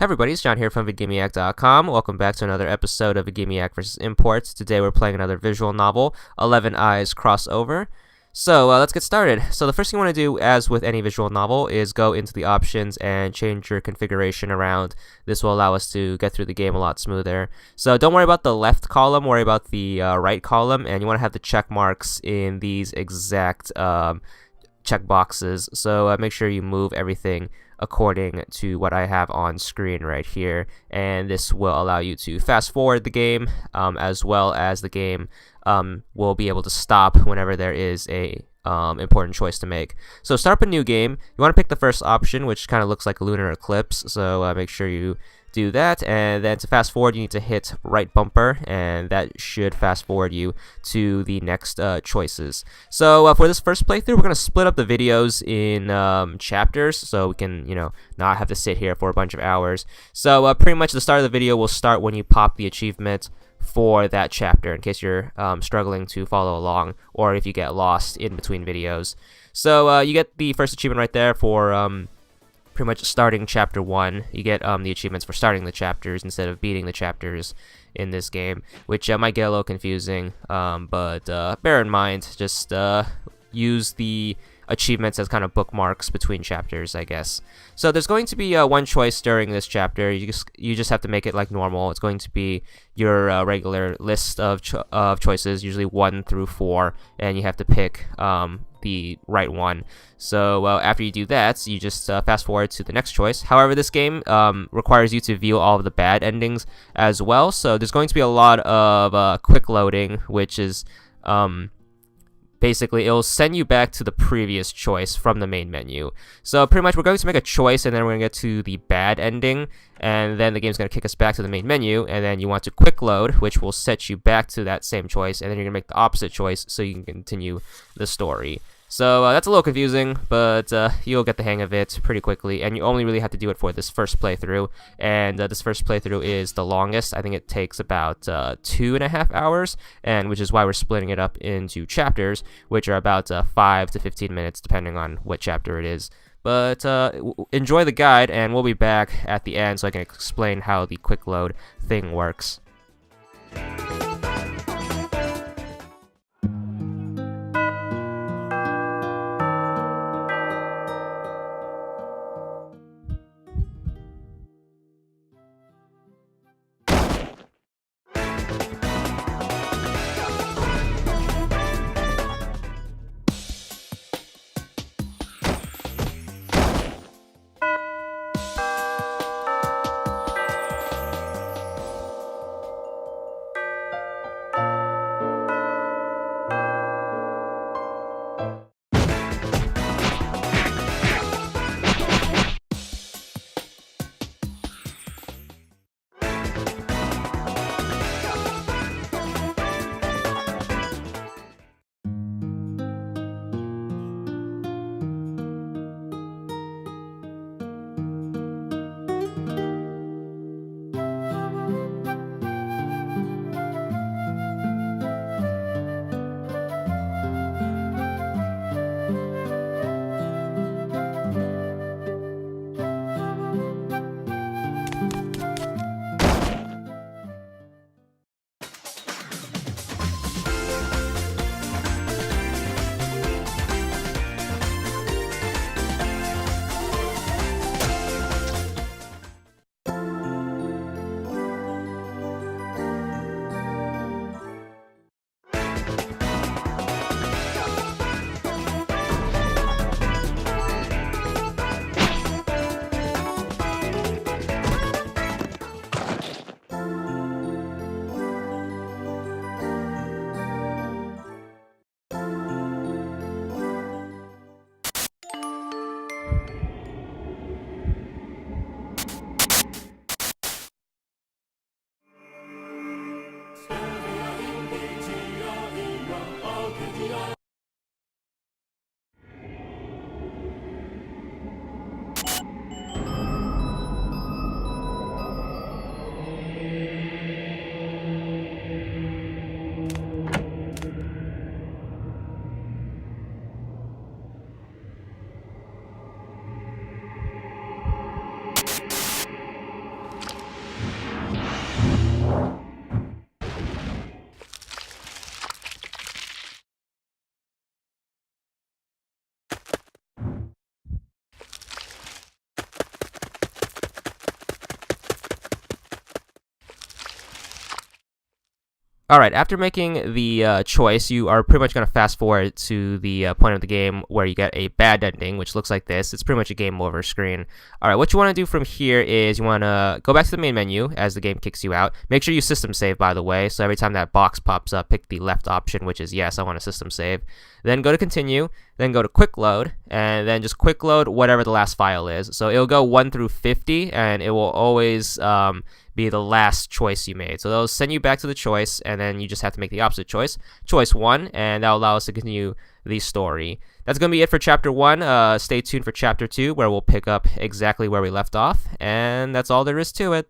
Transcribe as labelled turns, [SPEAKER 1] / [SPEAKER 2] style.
[SPEAKER 1] everybody, it's John here from VidGamiac.com. Welcome back to another episode of VidGamiac vs. Imports. Today we're playing another visual novel, 11 Eyes CrossOver. So let's get started. So the first thing you want to do, as with any visual novel, is go into the options and change your configuration around. This will allow us to get through the game a lot smoother. So don't worry about the left column, worry about the right column, and you want to have the check marks in these exact check boxes. So make sure you move everything according to what I have on screen right here, and this will allow you to fast forward the game, as well as the game will be able to stop whenever there is a important choice to make. So start up a new game. You want to pick the first option, which kind of looks like a lunar eclipse, so make sure you do that. And then to fast forward, you need to hit right bumper, and that should fast forward you to the next choices. So for this first playthrough, we're going to split up the videos in chapters, so we can, not have to sit here for a bunch of hours. So pretty much the start of the video will start when you pop the achievement for that chapter, in case you're struggling to follow along, or if you get lost in between videos. So you get the first achievement right there for pretty much starting chapter 1. You get the achievements for starting the chapters instead of beating the chapters in this game, which might get a little confusing, but bear in mind, just use the achievements as kind of bookmarks between chapters, I guess. So there's going to be one choice during this chapter. You just have to make it like normal. It's going to be your regular list of choices, usually 1 through 4, and you have to pick the right one. So after you do that, you just fast forward to the next choice. However, this game requires you to view all of the bad endings as well, so there's going to be a lot of quick loading, which is basically, it'll send you back to the previous choice from the main menu. So pretty much we're going to make a choice, and then we're going to get to the bad ending, and then the game's going to kick us back to the main menu, and then you want to quick load, which will set you back to that same choice, and then you're going to make the opposite choice so you can continue the story. So that's a little confusing, but you'll get the hang of it pretty quickly, and you only really have to do it for this first playthrough, and this first playthrough is the longest. I think it takes about 2.5 hours, and which is why we're splitting it up into chapters, which are about 5 to 15 minutes, depending on what chapter it is. But enjoy the guide, and we'll be back at the end so I can explain how the quick load thing works. Alright, after making the choice, you are pretty much going to fast forward to the point of the game where you get a bad ending, which looks like this. It's pretty much a game over screen. Alright, what you want to do from here is you want to go back to the main menu as the game kicks you out. Make sure you system save, by the way, so every time that box pops up, pick the left option, which is yes, I want to system save. Then go to continue, then go to quick load, and then just quick load whatever the last file is. So it'll go 1 through 50, and it will always be the last choice you made. So they'll send you back to the choice, and then you just have to make the opposite choice. Choice 1, and that'll allow us to continue the story. That's going to be it for Chapter 1. Stay tuned for Chapter 2, where we'll pick up exactly where we left off, and that's all there is to it.